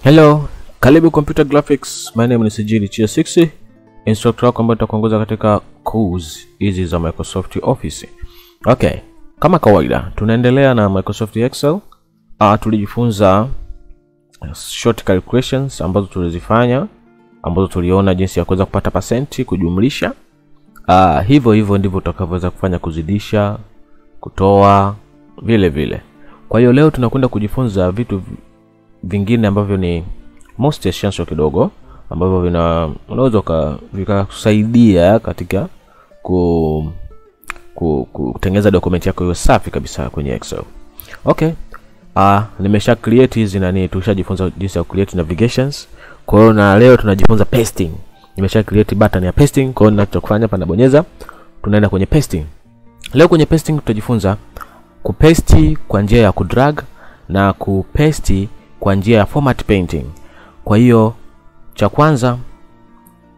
Hello, karibu computer graphics. My name is Swahili 60, instructor wako ambaye nitakuongoza katika course hizi za Microsoft Office. Okay, kama kawaida tunaendelea na Microsoft Excel. Tulijifunza short calculations ambazo tulizifanya, ambazo tuliona jinsi ya kuweza kupata percent, kujumlisha. Hivyo ndivyo tutakavyoweza kufanya kuzidisha, kutoa vile vile. Kwa hiyo leo tunakwenda kujifunza vitu vingine ambavyo ni most essential kidogo, ambavyo unaweza vikakusaidia katika kutengeneza document yako iwe safi kabisa kwenye Excel. Okay. Nimesha create hizi nani, tushajifunza jinsi ya create navigations. Kwa hiyo na leo tunajifunza pasting. Nimesha create button ya pasting, kwa hiyo ninachokufanya hapa nabonyeza, tunaenda kwenye pasting. Leo kwenye pasting tutajifunza kupaste kwa njia ya kudrag na kupaste kwa njia ya format painting. Kwa hiyo cha kwanza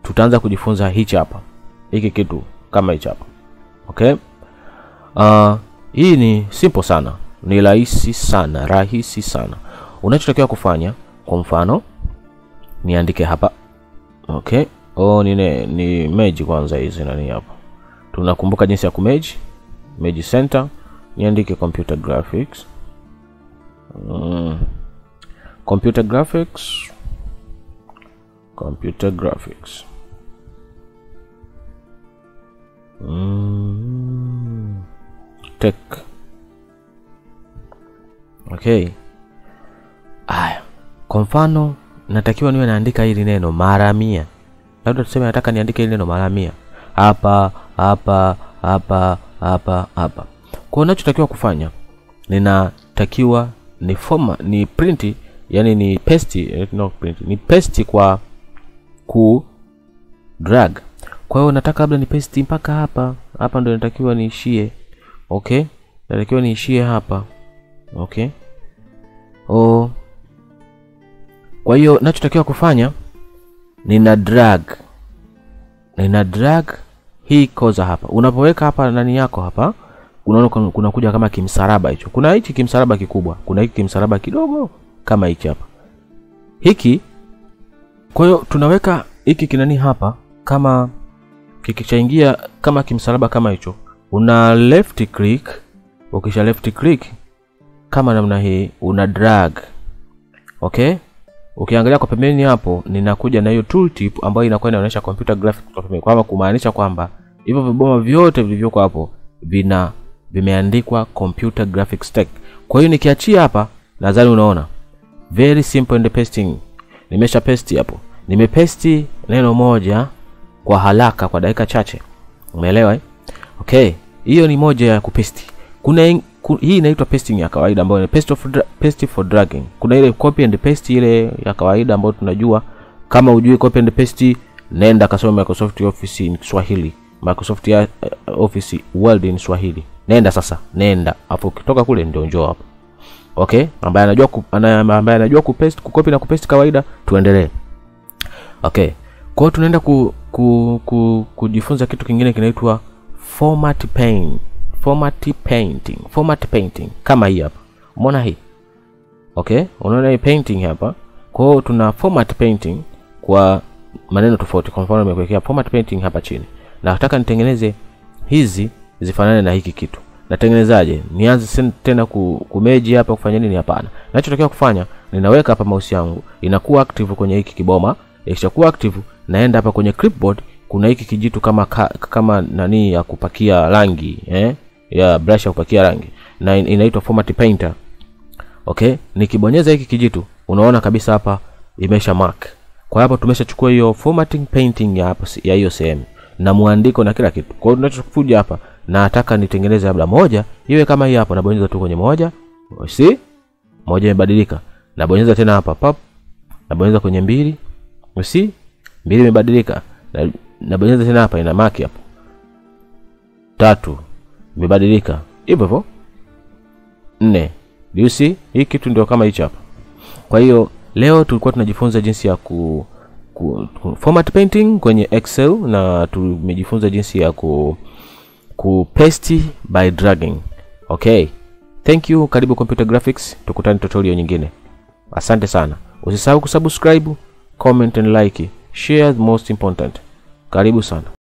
tutaanza kujifunza hichi hapa. Hiki kitu kama hichi hapa. Okay? Hii ni simple sana. Ni rahisi sana. Unachotakiwa kufanya, kwa mfano niandike hapa. Okay? Ni merge kwanza hizi nani hapa. Tunakumbuka jinsi ya kumerge. Merge center. Niandike computer graphics. Computer graphics. Tech. Okay. Kwa mfano natakiwa niwe naandika hili neno mara 100. Labda tuseme nataka niandike hili neno mara 100. Hapa. Kwa ninachotakiwa kufanya, ninatakiwa ni print, yani ni paste, ni paste kwa ku drag. Kwa hiyo nataka labda ni paste mpaka hapa. Hapa ndio natakiwa niishie. Okay? Natakiwa niishie hapa. Okay? Kwa hiyo ninachotakiwa kufanya, nina drag hii koza hapa. Unapoweka hapa nani yako hapa, unaona kuna kuja kama kimsalaba hicho. Kuna hichi kimsalaba kikubwa, kuna hiki kimsalaba kidogo kama hichi hapa. Hiki, kwa hiyo tunaweka hiki kinani hapa kama kikichaingia kama kimsalaba kama hicho. Una left click, ukisha left click kama namna hii, una drag. Okay? Ukiangalia kwa pembeni hapo, ninakuja na hiyo tooltip ambayo inakuwa inaonyesha computer graphics kwa pembeni, kwa kumaanisha kwamba hivyo viboma vyote vilivyoko hapo vimeandikwa computer graphics tech. Kwa hiyo nikiachia hapa, nadhani unaona very simple and pasting. Nimesha paste hapo. Nimepaste neno moja kwa haraka kwa dakika chache. Umeelewa eh? Okay, hiyo ni moja ya kupaste. Hii inaitwa pasting ya kawaida ambayo ni paste for dragging. Kuna ile copy and paste ile ya kawaida ambayo tunajua. Kama hujui copy and paste, nenda kasome Microsoft Office in Swahili. Microsoft Office World in Swahili. Nenda. Hapo ukitoka kule ndio njoo hapo. Okay? Ambaye anajua kupaste, kucopy na kupaste kawaida, tuendelee. Okay. Kwa hiyo tunaenda kujifunza kitu kingine kinaitwa format painting kama hii hapa. Umeona hii? Okay? Unaona hii painting hapa. Kwa hiyo tuna format painting kwa maneno tofauti. Kwa mfano nimekuwekea format painting hapa chini. Na nataka nitengeneze hizi zifanane na hiki kitu. Natengenezaje? Nianze tena kumerge hapa kufanya nini? Hapana. Ninachotakiwa kufanya, ninaweka hapa mouse yangu, inakuwa active kwenye hiki kiboma. Ikishakuwa active, naenda hapa kwenye clipboard, kuna hiki kijitu kama nani ya kupakia rangi, ya brush ya kupakia rangi. Na inaitwa format painter. Okay? Nikibonyeza hiki kijitu, unaona kabisa hapa imesha mark. Kwa hapo tumeshachukua hiyo formatting painting ya hapa ya hiyo sehemu na muandiko na kila kitu. Kwa hiyo tunachokuja hapa, na nataka nitengeneze labda moja iwe kama hii hapa. Nabonyeza tu kwenye moja. See? Moja imebadilika. Nabonyeza tena hapa pop. Nabonyeza kwenye 2. See? 2 imebadilika. Nabonyeza tena hapa, ina mark hapo. 3 imebadilika. Hivyo 4. Do you see? Hii kitu ndio kama hicho hapa. Kwa hiyo leo tulikuwa tunajifunza jinsi ya format painting kwenye Excel, na tumejifunza jinsi ya paste by dragging. Okay. Thank you. Karibu computer graphics. Tukutane tutorial nyingine. Asante sana. Usisahau kusubscribe, comment and like, share, the most important. Karibu sana.